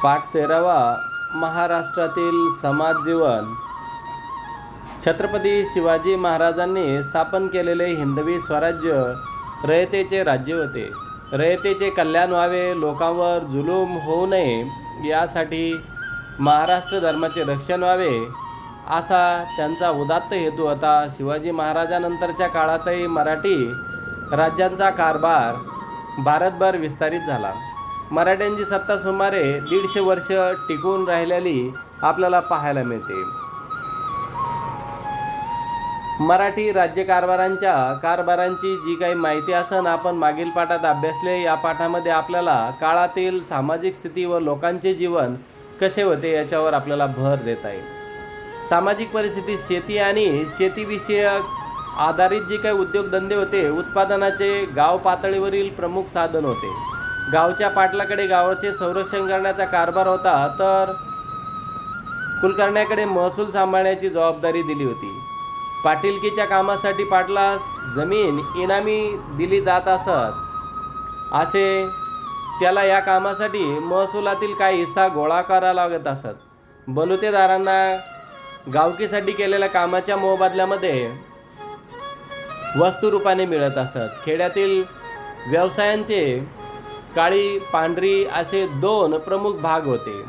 पाठ 13वा महाराष्ट्रातील समाज जीवन. छत्रपती शिवाजी महाराजांनी स्थापन केलेले हिंदवी स्वराज्य रयतेचे राज्य होते. रयतेचे कल्याण व्हावे, लोकांवर जुलूम होऊ नये यासाठी महाराष्ट्र धर्माचे रक्षण व्हावे असा त्यांचा उदात्त हेतू होता. शिवाजी महाराजांनंतरच्या काळातही मराठी राज्यांचा कारभार भारतभर विस्तारित झाला. मराठ्यांची सत्ता सुमारे 150 वर्ष टिकून राहिलेली आपल्याला पाहायला मिळते. मराठी कारभारांची जी काही माहिती असन आपण मागील पाठात अभ्यासले. या पाठामध्ये आपल्याला काळातील सामाजिक स्थिती व लोकांचे जीवन कसे होते याच्यावर आपल्याला भर देता येईल. सामाजिक परिस्थिती, शेती आणि शेतीविषयक आधारित जे काही उद्योगधंदे होते, उत्पादनाचे गाव पातळीवरील प्रमुख साधन होते. गावच्या पाटलाकडे गावाचे संरक्षण करण्याचा कारभार होता, तर कुलकर्ण्याकडे महसूल सांभाळण्याची जबाबदारी दिली होती. पाटीलकीच्या कामासाठी पाटलास जमीन इनामी दिली जात असत. असे त्याला या कामासाठी महसुलातील काही हिस्सा गोळा करावा लागत असत. बलुतेदारांना गावकीसाठी केलेल्या कामाच्या मोबदल्यामध्ये वस्तुरूपाने मिळत असत. खेड्यातील व्यवसायांचे काळी पांढरी असे 2 प्रमुख भाग होते.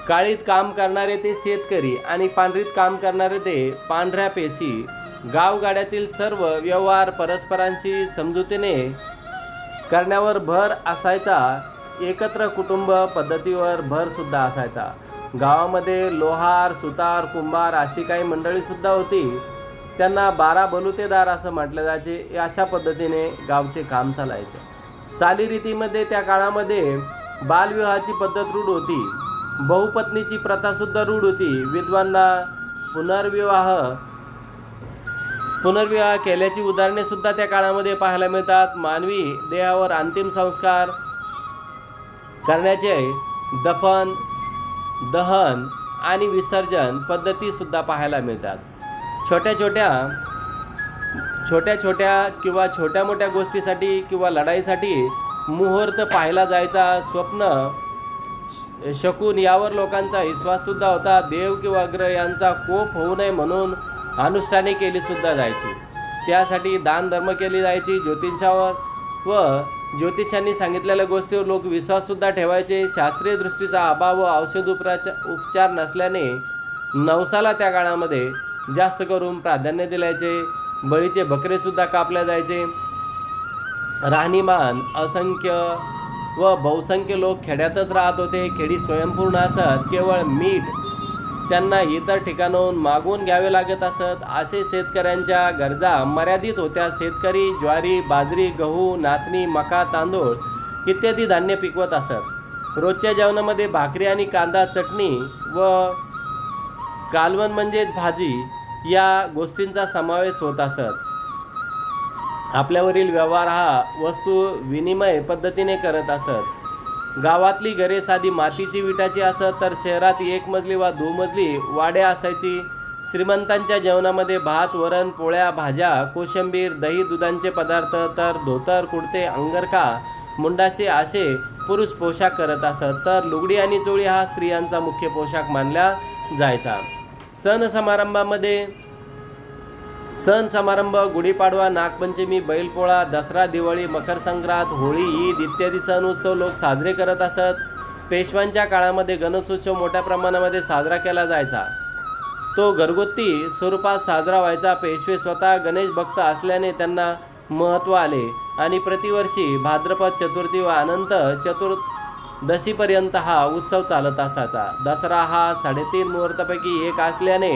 काळीत काम करणारे ते शेतकरी आणि पांढरीत काम करणारे ते पांढऱ्या पेशी. गावगाड्यातील सर्व व्यवहार परस्परांशी समजुतीने करण्यावर भर असायचा. एकत्र कुटुंब पद्धतीवर भर सुद्धा असायचा. गावामध्ये लोहार, सुतार, कुंभार अशी काही मंडळीसुद्धा होती. त्यांना 12 बलुतेदार असं म्हटलं जायचे. अशा पद्धतीने गावचे काम चालायचे. चालीरीतीमध्ये त्या काळामध्ये बालविवाहाची पद्धत रूढ होती. बहुपत्नीची प्रथासुद्धा रूढ होती. विधवांना पुनर्विवाह केल्याची उदाहरणे सुद्धा त्या काळामध्ये पाहायला मिळतात. मानवी देहावर अंतिम संस्कार करण्याचे दफन, दहन आणि विसर्जन पद्धती सुद्धा पाहायला मिळतात. छोट्या मोठ्या गोष्टीसाठी किंवा लढाईसाठी मुहूर्त पाहिला जायचा. स्वप्न, शकुन यावर लोकांचा विश्वाससुद्धा होता. देव किंवा ग्रह यांचा कोप होऊ नये म्हणून अनुष्ठाने केली सुद्धा जायची. त्यासाठी दान धर्म केली जायची. ज्योतिषावर व ज्योतिषांनी सांगितलेल्या गोष्टीवर लोक विश्वाससुद्धा ठेवायचे. शास्त्रीय दृष्टीचा अभाव व औषध उपचार नसल्याने नवसाला त्या काळामध्ये जास्त करून प्राधान्य दिल्याचे. बळीचे बकरेसुद्धा कापले जायचे. राहणीमान असंख्य व बहुसंख्य लोक खेड्यातच राहत होते. खेडी स्वयंपूर्ण असत. केवळ मीठ त्यांना इतर ठिकाणाहून मागवून घ्यावे लागत असत. असे शेतकऱ्यांच्या गरजा मर्यादित होत्या. शेतकरी ज्वारी, बाजरी, गहू, नाचणी, मका, तांदूळ इत्यादी धान्य पिकवत असत. रोजच्या जेवणामध्ये भाकरी आणि कांदा, चटणी व कालवण म्हणजेच भाजी या गोष्टींचा समावेश होत असत. आपल्यावरील व्यवहार हा वस्तू विनिमय पद्धतीने करत असत. गावातली घरे साधी मातीची, विटाची असत, तर शहरात 1 मजली वा 2 मजली वाड्या असायची. श्रीमंतांच्या जेवणामध्ये भात, वरण, पोळ्या, भाज्या, कोशिंबीर, दही, दुधांचे पदार्थ, तर धोतर, कुडते, अंगरखा, मुंडासे असे पुरुष पोशाख करत असत. तर लुगडी आणि चोळी हा स्त्रियांचा मुख्य पोशाख मानला जायचा. सण समारंभ, गुढीपाडवा, नागपंचमी, बैलपोळा, दसरा, दिवाळी, मकर संक्रांत, होळी, ईद इत्यादी सण उत्सव लोक साजरे करत असत. पेशव्यांच्या काळामध्ये गणेशोत्सव मोठ्या प्रमाणामध्ये साजरा केला जायचा. तो घरगुती स्वरूपात साजरा व्हायचा. पेशवे स्वतः गणेश भक्त असल्याने त्यांना महत्त्व आले आणि प्रतिवर्षी भाद्रपद चतुर्थी व अनंत चतुर्दशीपर्यंत हा उत्सव चालत असायचा. दसरा हा 3.5 मुहूर्तापैकी एक असल्याने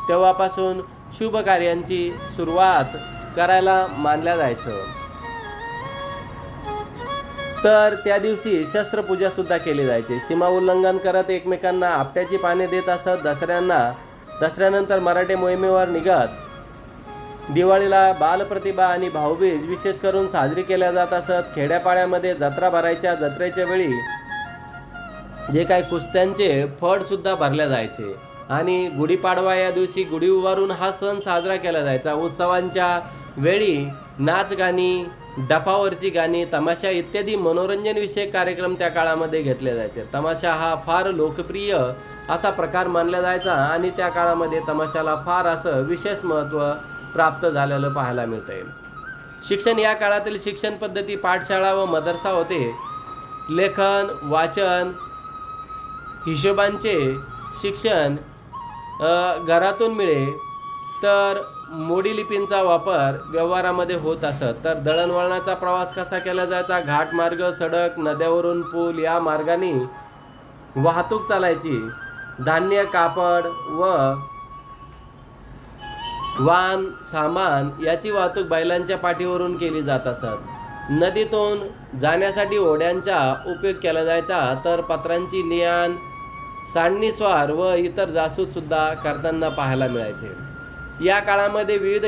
तेव्हापासून शुभ कार्यांची सुरुवात करायला मानल्या जायचं. तर त्या दिवशी शस्त्रपूजा सुद्धा केली जायची. सीमा उल्लंघन करत एकमेकांना आपट्याची पाने देत असत. दसऱ्यानंतर मराठे मोहिमेवर निघत. दिवाळीला बालप्रतिभा आणि भाऊबीज विशेष करून साजरी केल्या जात असत. खेड्यापाड्यामध्ये जत्रा भरायच्या. जत्रेच्या वेळी जे काही कुस्त्यांचे फड सुद्धा भरल्या जायचे आणि गुढीपाडवा या दिवशी गुढी उभारून हा सण साजरा केला जायचा. उत्सवांच्या वेळी नाचगाणी डफावरची गाणी, तमाशा इत्यादी मनोरंजनविषयक कार्यक्रम त्या काळामध्ये घेतले जायचे. तमाशा हा फार लोकप्रिय असा प्रकार मानला जायचा आणि त्या काळामध्ये तमाशाला फार असं विशेष महत्त्व प्राप्त झालेलं पाहायला मिळतंय. शिक्षण, या काळातील शिक्षण पद्धती पाठशाळा व मदरसा होते. लेखन, वाचन, हिशोबांचे शिक्षण घरातून मिळे, तर मोडी लिपींचा वापर व्यवहारामध्ये होत असत. तर दळणवळणाचा प्रवास कसा केला जायचा? घाटमार्ग, सडक, नद्यावरून पूल या मार्गाने वाहतूक चालायची. धान्य, कापड व वाहन सामान याची वाहतूक बैलांच्या पाठीवरून केली जात असत. नदीतून जाण्यासाठी ओढ्यांचा उपयोग केला जायचा. तर पत्रांची नेआण, सांडणीस्वार व इतर जासूद सुद्धा करताना पाहायला मिळायचे. या काळामध्ये विविध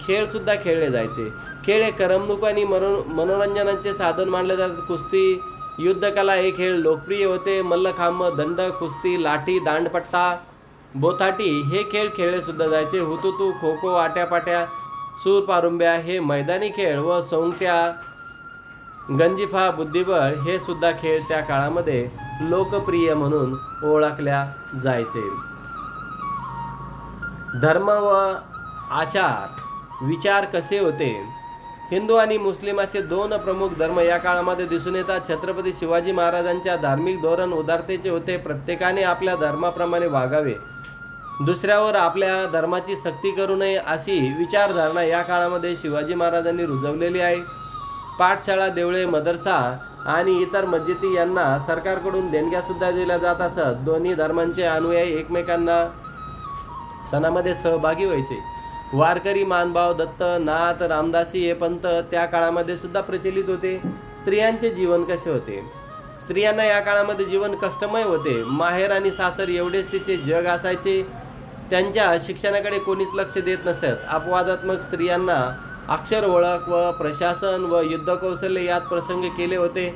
खेळसुद्धा खेळले जायचे. खेळ हे करमणूक आणि मनोरंजनाचे साधन मानले जातात. कुस्ती, युद्धकला हे खेळ लोकप्रिय होते. मल्लखांब, दंड, कुस्ती, लाठी, दांडपट्टा, बोथाटी हे खेळ खेळले सुद्धा जायचे. हुतुतू, खो खो, आट्यापाट्या, सूरपारुंब्या हे मैदानी खेळ व सोंगट्या, गंजिफा, बुद्धिबळ हे सुद्धा खेळ त्या काळामध्ये लोकप्रिय म्हणून ओळखल्या जायचे. धर्म व आचार विचार कसे होते? हिंदू आणि मुस्लिम असे दोन प्रमुख धर्म या काळामध्ये दिसून येतात. छत्रपती शिवाजी महाराजांच्या धार्मिक धोरण उदारतेचे होते. प्रत्येकाने आपल्या धर्माप्रमाणे वागावे, दुसऱ्यावर आपल्या धर्माची सक्ती करू नये अशी विचारधारणा या काळामध्ये शिवाजी महाराजांनी रुजवलेली आहे. पाठशाळा, देवळे, मदरसा आणि इतर मस्जिदी यांना सरकारकडून देणग्यासुद्धा दिल्या जात असत. दोन्ही धर्मांचे अनुयायी एकमेकांना सणामध्ये सहभागी व्हायचे. वारकरी, मानभाव, दत्त, नाथ, रामदासी हे पंथ त्या काळामध्ये सुद्धा प्रचलित होते. स्त्रियांचे जीवन कसे होते? स्त्रियांना या काळामध्ये जीवन कष्टमय होते. माहेर आणि सासर एवढेच तिचे जग असायचे. त्यांच्या शिक्षणाकडे कोणीच लक्ष देत नसत. अपवादात्मक स्त्रियांना अक्षर ओळख व प्रशासन व युद्धकौशल्य यात प्रसंग केले होते.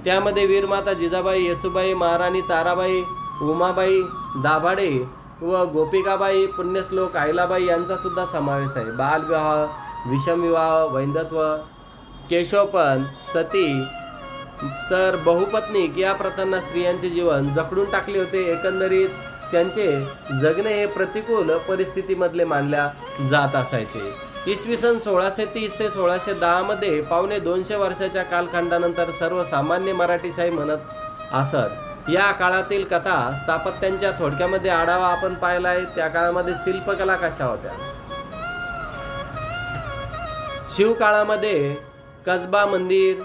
त्यामध्ये वीरमाता जिजाबाई, येसुबाई, महाराणी ताराबाई, उमाबाई, दाभाडे व गोपिकाबाई, पुण्यश्लोक अहिल्याबाई यांचा सुद्धा समावेश आहे. बालविवाह, विषमविवाह, वैंधत्व, केशवपण, सती तर बहुपत्नीक या प्रथांना स्त्रियांचे जीवन जखडून टाकले होते. एकंदरीत त्यांचे जगणे हे प्रतिकूल परिस्थितीमधले मानल्या जात असायचे. इसवी सन 1630 ते 1610 मध्ये पावणे 200 वर्षाच्या कालखंडानंतर सर्वसामान्य मराठीशाही म्हणत असत. या काळातील कथा स्थापत्यांच्या थोडक्यामध्ये आढावा आपण पाहिला आहे. त्या काळामध्ये शिल्पकला कशा होत्या? शिवकाळामध्ये कसबा मंदिर,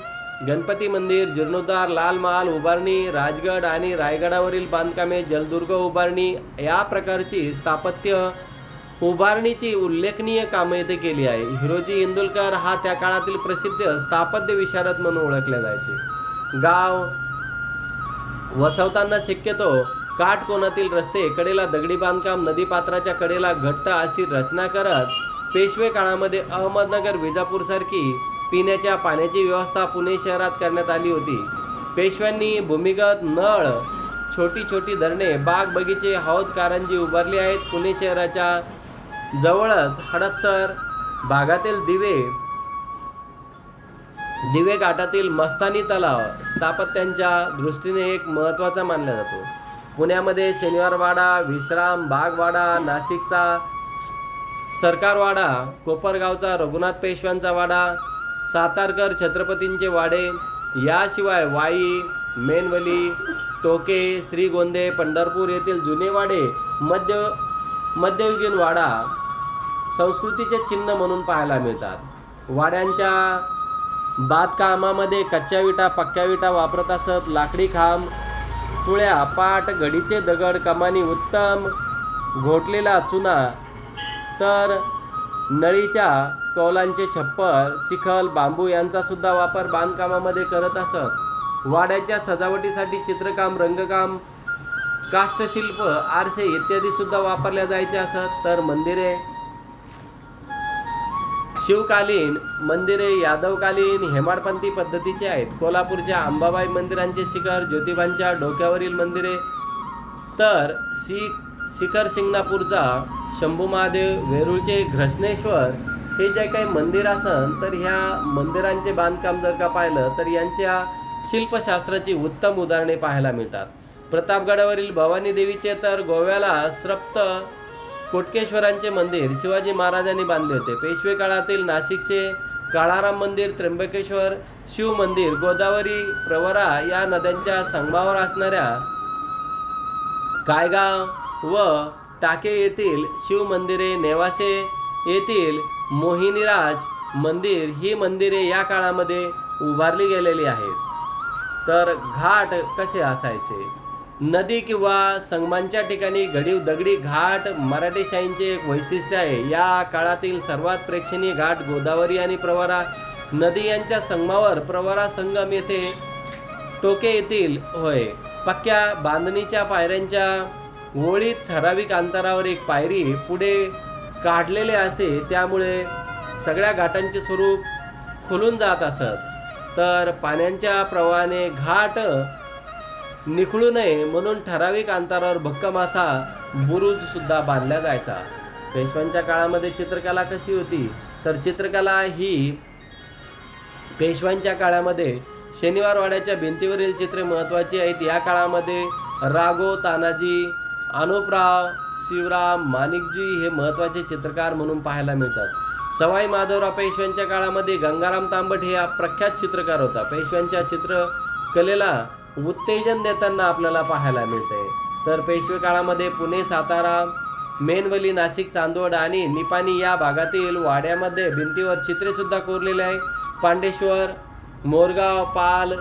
गणपती मंदिर, जीर्णोद्धार, लाल महाल उभारणी, राजगड आणि रायगडावरील बांधकामे, जलदुर्ग उभारणी या प्रकारची स्थापत्य उभारणीची उल्लेखनीय कामे येथे केली आहे. हिरोजी इंदुलकर हा त्या काळातील प्रसिद्ध स्थापत्य विशारद म्हणून ओळखले जायचे. गाव वसवताना शक्यतो काटकोनातील रस्ते, कडेला दगडी बांधकाम, नदीपात्राच्या कडेला घट्ट अशी रचना करत पेशवे काळामध्ये अहमदनगर, विजापूरसारखी पिण्याच्या पाण्याची व्यवस्था पुणे शहरात करण्यात आली होती. पेशव्यांनी भूमिगत नळ, छोटी छोटी धरणे, बाग बगीचे, हौद कारंजी उभारली आहेत. पुणे शहराच्या जवळच हडपसर भागातील दिवे घाटातील मस्तानी तलाव स्थापत्यांच्या दृष्टीने एक महत्त्वाचा मानला जातो. पुण्यामध्ये शनिवारवाडा, विश्राम बागवाडा, नाशिकचा सरकारवाडा, कोपरगावचा रघुनाथ पेशव्यांचा वाडा, सातारकर छत्रपतींचे वाडे, याशिवाय वाई, मेनवली, टोके, श्रीगोंदे, पंढरपूर येथील जुने वाडे मध्ययुगीन वाडा संस्कृतीचे चिन्ह म्हणून पाहायला मिळतात. वाड्यांच्या बांधकामामध्ये कच्च्या विटा, पक्क्या विटा वापरत असत. लाकडी खांब, तुळ्या, पाट, घडीचे दगड, कमानी, उत्तम घोटलेला चुना, तर नळीच्या कौलांचे छप्पर, चिखल, बांबू यांचा सुद्धा वापर बांधकामामध्ये करत असत. वाड्याच्या सजावटीसाठी चित्रकाम, रंगकाम, काष्ठशिल्प, आरसे इत्यादी सुद्धा वापरल्या जायचे असत. तर मंदिरे, शिवकालीन मंदिरे यादवकालीन हेमाडपंथी पद्धतीचे आहेत. कोल्हापूरच्या अंबाबाई मंदिरांचे शिखर, ज्योतिबांच्या डोक्यावरील मंदिरे, तर शिखर शिंगणापूरचा शंभू महादेव, वेरूळचे घृष्णेश्वर हे जे काही मंदिर असन तर ह्या मंदिरांचे बांधकाम जर का पाहिलं तर यांच्या शिल्पशास्त्राची उत्तम उदाहरणे पाहायला मिळतात. प्रतापगडावरील भवानी देवीचे तर गोव्याला श्रप्त कोटकेश्वरांचे मंदिर शिवाजी महाराजांनी बांधले होते. पेशवे काळातील नाशिकचे काळाराम मंदिर, त्र्यंबकेश्वर शिव मंदिर, गोदावरी, प्रवरा या नद्यांच्या संगमावर असणाऱ्या कायगाव व टाके येथील शिव मंदिरे, नेवासे येथील मोहिनीराज मंदिर ही मंदिरे या काळामध्ये उभारली गेलेली आहेत. तर घाट कसे असायचे? नदी किंवा संगमांच्या ठिकाणी घडीव दगडी घाट मराठेशाहींचे एक वैशिष्ट्य आहे. या काळातील सर्वात प्रेक्षणीय घाट गोदावरी आणि प्रवरा नदी यांच्या संगमावर प्रवरा संगम येथे टोके येथील होय. पक्क्या बांधणीच्या पायऱ्यांच्या ओळीत ठराविक अंतरावर एक पायरी पुढे काढलेले असे, त्यामुळे सगळ्या घाटांचे स्वरूप खुलून जात असत. तर पाण्याच्या प्रवाहाने घाट निखळू नये म्हणून ठराविक अंतरावर भक्कम असा बुरुज सुद्धा बांधला जायचा. पेशव्यांच्या काळामध्ये चित्रकला कशी होती? तर चित्रकला ही पेशव्यांच्या काळामध्ये शनिवारवाड्याच्या भिंतीवरील चित्रे महत्त्वाची आहेत. या काळामध्ये राघो, तानाजी, अनुपराव, शिवराम, माणिकजी हे महत्त्वाचे चित्रकार म्हणून पाहायला मिळतात. सवाई माधवराव पेशव्यांच्या काळामध्ये गंगाराम तांबट हे प्रख्यात चित्रकार होता. पेशव्यांच्या चित्रकलेला उत्तेजन देताना आपल्याला पाहायला मिळते. तर पेशवे काळामध्ये पुणे, सातारा, मेनवली, नाशिक, चांदवड आणि निपाणी या भागातील वाड्यामध्ये भिंतीवर चित्रे सुद्धा कोरलेले आहे. पांडेश्वर, मोरगाव, पाल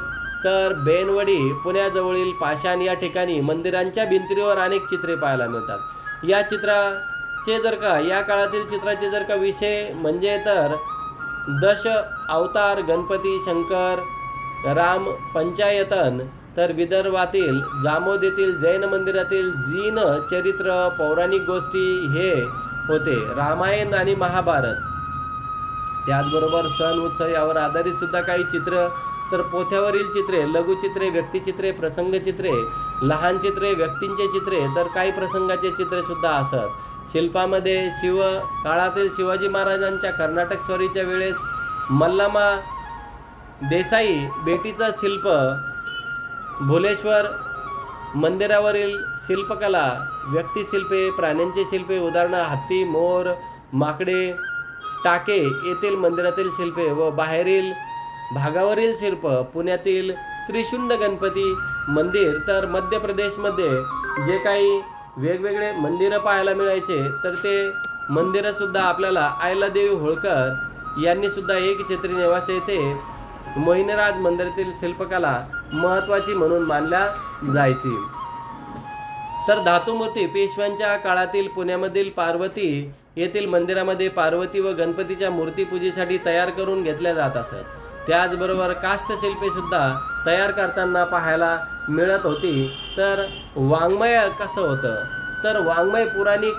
तर बेनवडी पुण्याजवळील पाषाण या ठिकाणी मंदिरांच्या भिंतीवर अनेक चित्रे पाहायला मिळतात. या चित्राचे जर का या काळातील चित्राचे जर का विषय म्हणजे तर दश अवतार, गणपती, शंकर, राम पंचायतन, तर विदर्भातील जामोद येथील जैन मंदिरातील जीन चरित्र, पौराणिक गोष्टी हे होते. रामायण आणि महाभारत, त्याचबरोबर सण उत्सव यावर आधारित सुद्धा काही चित्र, तर पोथ्यावरील चित्रे, लघुचित्रे, व्यक्तिचित्रे, प्रसंगचित्रे, लहान चित्रे, व्यक्तींचे चित्रे, तर काही प्रसंगाचे चित्रे सुद्धा असत. शिल्पामध्ये शिव काळातील शिवाजी महाराजांच्या कर्नाटक स्वारीच्या वेळेस मल्लामा देसाई बेटीचं शिल्प, भुलेश्वर मंदिरावरील शिल्पकला, व्यक्तिशिल्पे, प्राण्यांचे शिल्पे, उदाहरण हत्ती, मोर, माकडे, टाके येथील मंदिरातील शिल्पे व बाहेरील भागावरील शिल्प, पुण्यातील त्रिशुंड गणपती मंदिर, तर मध्य प्रदेशमध्ये जे काही वेगवेगळे मंदिरं पाहायला मिळायचे तर ते मंदिरं सुद्धा आपल्याला अहिल्यादेवी होळकर यांनी सुद्धा एकछत्री निवास येथे मोहिनीराज मंदिरातील शिल्पकला महत्त्वाची म्हणून मानल्या जायची. तर धातुमूर्ती पेशव्यांच्या काळातील पुण्यामधील पार्वती येथील मंदिरामध्ये पार्वती व गणपतीच्या मूर्ती पूजेसाठी तयार करून घेतल्या जात असत. त्याचबरोबर काष्ठशिल्पे सुद्धा तयार करताना पाहायला मिळत होती. तर वाङ्मय कसं होतं? तर वाङ्मय पुराणिक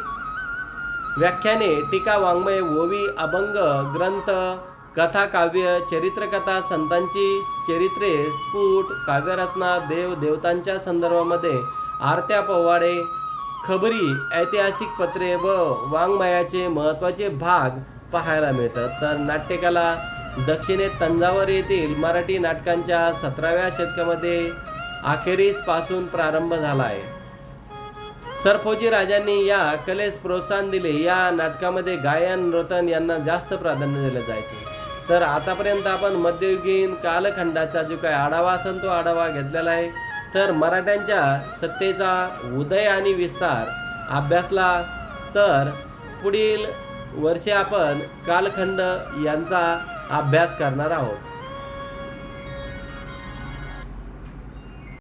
व्याख्याने, टीका, वाङ्मय, ओवी, अभंग, ग्रंथ, कथा, काव्य, चरित्रकथा, संतांची चरित्रे, स्फुट, काव्यरचना, देव देवतांच्या संदर्भामध्ये आरत्या, पोवाडे, खबरी, ऐतिहासिक पत्रे व वाङ्मयाचे महत्त्वाचे भाग पाहायला मिळतात. तर नाट्यकला दक्षिणेत तंजावर येथील मराठी नाटकांच्या 17व्या शतकामध्ये अखेरीस पासून प्रारंभ झाला आहे. सरफोजी राजांनी या कलेस प्रोत्साहन दिले. या नाटकामध्ये गायन, नर्तन यांना जास्त प्राधान्य दिले जायचे. तर आतापर्यंत आपण मध्ययुगीन कालखंडाचा जो काही आढावा असेल तो आढावा घेतलेला आहे. तर मराठ्यांच्या सत्तेचा उदय आणि विस्तार अभ्यासला. तर पुढील वर्षी आपण कालखंड यांचा अभ्यास करणार आहोत.